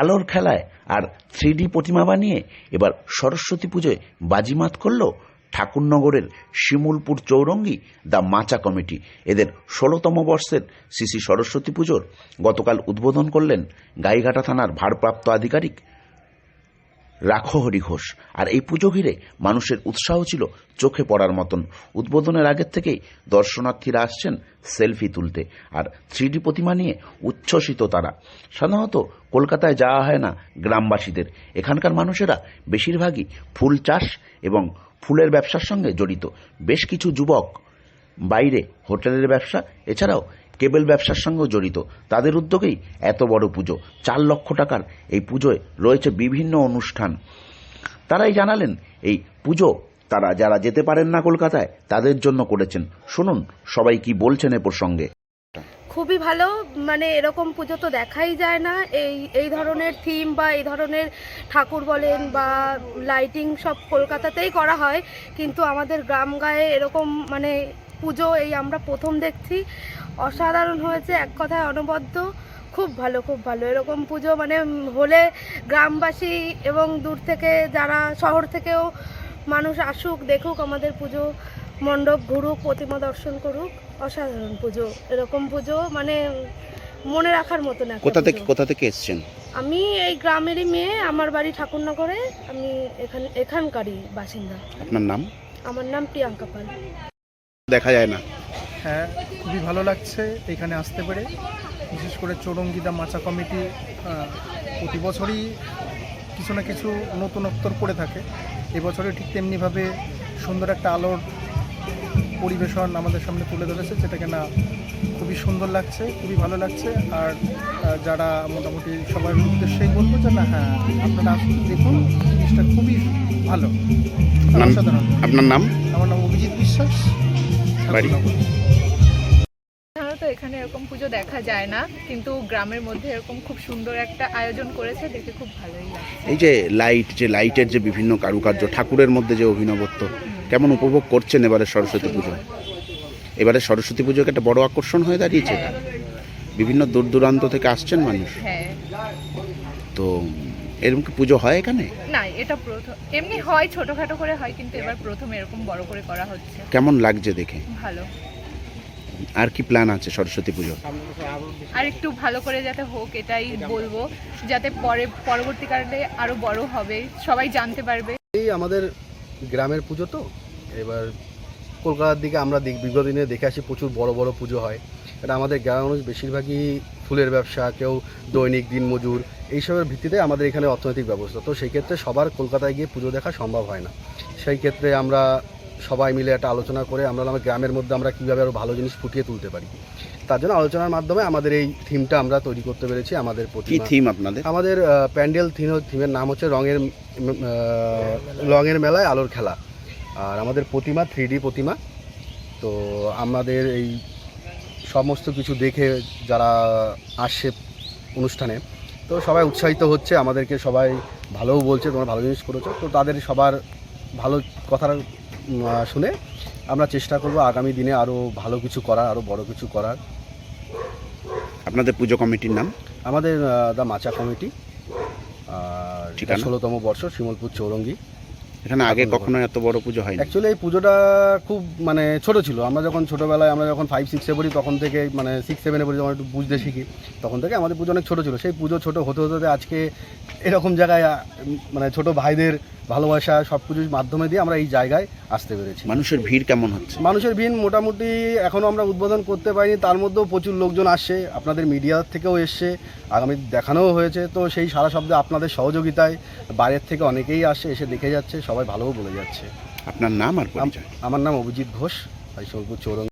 আলোর খেলায় আর 3D প্রতিমা বানিয়ে এবার সরস্বতী পুজোয় বাজিমাত করল ঠাকুরনগরের শিমুলপুর চৌরঙ্গি দ্য মাচা কমিটি। এদের 16তম বর্ষের শ্রী সরস্বতী পুজোর গতকাল উদ্বোধন করলেন গাইঘাটা থানার ভারপ্রাপ্ত আধিকারিক রাখহরি ঘোষ। আর এই পুজো ঘিরে মানুষের উৎসাহ ছিল চোখে পড়ার মতন। উদ্বোধনের আগের থেকেই দর্শনার্থীরা আসছেন সেলফি তুলতে, আর 3D প্রতিমা নিয়ে উচ্ছ্বসিত তারা। সাধারণত কলকাতায় যাওয়া হয় না গ্রামবাসীদের। এখানকার মানুষেরা বেশিরভাগই ফুল চাষ এবং ফুলের ব্যবসার সঙ্গে জড়িত। বেশ কিছু যুবক বাইরে হোটেলের ব্যবসা এছাড়াও কেবল ব্যবসার সঙ্গেও জড়িত। তাদের উদ্যোগেই এত বড় পুজো। 4 লক্ষ টাকার এই পুজোয় রয়েছে বিভিন্ন অনুষ্ঠান। তারাই জানালেন এই পুজো তারা যারা যেতে পারেন না কলকাতায় তাদের জন্য করেছেন। শুনুন সবাই কি বলছেন এ প্রসঙ্গে। খুবই ভালো, মানে এরকম পুজো তো দেখাই যায় না। এই ধরনের থিম বা এই ধরনের ঠাকুর বলেন বা লাইটিং সব কলকাতাতেই করা হয়, কিন্তু আমাদের গ্রাম গায়ে এরকম মানে পুজো এই আমরা প্রথম দেখছি। অসাধারণ হয়েছে, এক কথায় অনবদ্য। খুব ভালো, খুব ভালো। এরকম পুজো মানে হলে গ্রামবাসী এবং দূর থেকে যারা শহর থেকেও মানুষ আসুক, দেখুক আমাদের পুজো মণ্ডপ, ঘুরুক, প্রতিমা দর্শন করুক। অসাধারণ পুজো। এরকম পুজো মানে মনে রাখার মতো না। কোথা থেকে এসেছেন? আমি এই গ্রামেরই মেয়ে, আমার বাড়ি ঠাকুরনগরে, আমি এখানকারই বাসিন্দা। আপনার নাম? আমার নাম প্রিয়াঙ্কা পাল। দেখা যায় না। হ্যাঁ, খুবই ভালো লাগছে এখানে আসতে পেরে। বিশেষ করে চৌরঙ্গি দ্য মাচা কমিটি প্রতি বছরই কিছু না কিছু নতুনত্ব করে থাকে। এবছরে ঠিক তেমনিভাবে সুন্দর একটা আলোর পরিবেশন আমাদের সামনে তুলে ধরেছে, যেটাকে না খুবই সুন্দর লাগছে, খুবই ভালো লাগছে। আর যারা মোটামুটি সবার উদ্দেশ্যেই বলবো যে না, হ্যাঁ আপনারা আসুন, দেখুন, জিনিসটা খুবই ভালো, অসাধারণ। আপনার নাম? আমার নাম অভিজিৎ বিশ্বাস। সাধারণত এখানে এরকম পুজো দেখা যায় না, কিন্তু গ্রামের মধ্যে এরকম খুব সুন্দর একটা আয়োজন করেছে, দেখে খুব ভালোই লাগছে। এই যে লাইটের যে বিভিন্ন কারুকার্য, ঠাকুরের মধ্যে যে অভিনবত্ব, কেমন উপভোগ করছেন এবারে সরস্বতী পুজো? এবারে সরস্বতী পুজো একটা বড় আকর্ষণ হয়ে দাঁড়িয়েছে। বিভিন্ন দূর দূরান্ত থেকে আসছেন মানুষ। হ্যাঁ, তো এরকম কি পুজো হয় এখানে? না, এটা প্রথম। এমনি হয়, ছোটখাটো করে হয়, কিন্তু এবার প্রথম এরকম বড় করে করা হচ্ছে। কেমন লাগছে দেখে? ভালো। আর কি প্ল্যান আছে সরস্বতী পুজো? আর একটু ভালো করে যাতে হোক এটাই বলবো, যাতে পরবর্তীকালে আরো বড় হবে, সবাই জানতে পারবে। এই আমাদের গ্রামের পুজো তো, এবার কলকাতার দিকে আমরা বিগত দিনে দেখে আসি প্রচুর বড় বড় পুজো হয়। এটা আমাদের গ্রামের মানুষ বেশিরভাগই ফুলের ব্যবসা, কেউ দৈনিক দিনমজুর, এইসবের ভিত্তিতে আমাদের এখানে অর্থনৈতিক ব্যবস্থা। তো সেই ক্ষেত্রে সবার কলকাতায় গিয়ে পুজো দেখা সম্ভব হয় না। সেই ক্ষেত্রে আমরা সবাই মিলে একটা আলোচনা করে আমরা গ্রামের মধ্যে আমরা কীভাবে আরও ভালো জিনিস ফুটিয়ে তুলতে পারি, তার জন্য আলোচনার মাধ্যমে আমাদের এই থিমটা আমরা তৈরি করতে পেরেছি। আমাদের কি থিম আপনাদের? আমাদের প্যান্ডেল থিমের নাম হচ্ছে রঙের মেলায় আলোর খেলা। আর আমাদের প্রতিমা 3D প্রতিমা। তো আমাদের এই সমস্ত কিছু দেখে যারা আসছে অনুষ্ঠানে, তো সবাই উৎসাহিত হচ্ছে, আমাদেরকে সবাই ভালোও বলছে তোমরা ভালো জিনিস করেছো। তো তাদের সবার ভালো কথা শুনে আমরা চেষ্টা করব আগামী দিনে আরও ভালো কিছু করার, আরও বড় কিছু করার। আপনাদের পুজো কমিটির নাম? আমাদের দ্য মাচা কমিটি, আর 16তম বর্ষ, শিমুলপুর চৌরঙ্গি। এখানে আগে কখনো এত বড় পুজো হয়নি। অ্যাকচুয়ালি এই পুজোটা খুব মানে ছোট ছিল। আমরা যখন ছোটোবেলায়, আমরা যখন 5-6-এ পড়ি, তখন থেকে মানে 6-7-এ পড়ি, যখন একটু বুঝতে শিখি, তখন থেকে আমাদের পুজো অনেক ছোটো ছিল। সেই পুজো ছোটো হতে হতে আজকে এরকম জায়গায় মানে ছোটো ভাইদের ভালোবাসা সব কিছুর মাধ্যমে দিয়ে আমরা এই জায়গায় আসতে পেরেছি। মানুষের ভিড় কেমন হচ্ছে? মানুষের ভিড় মোটামুটি এখনও আমরা উদ্বোধন করতে পারিনি, তার মধ্যেও প্রচুর লোকজন আসছে, আপনাদের মিডিয়া থেকেও এসছে, আগামী দেখানোও হয়েছে। তো সেই সারা শব্দে আপনাদের সহযোগিতায় বাইরের থেকে অনেকেই আসছে, এসে দেখে যাচ্ছে, সবাই ভালোও বলে যাচ্ছে। আপনার নাম আর পরিচয়? আমার নাম অভিজিৎ ঘোষ, শিমুলপুর চৌরঙ্গি।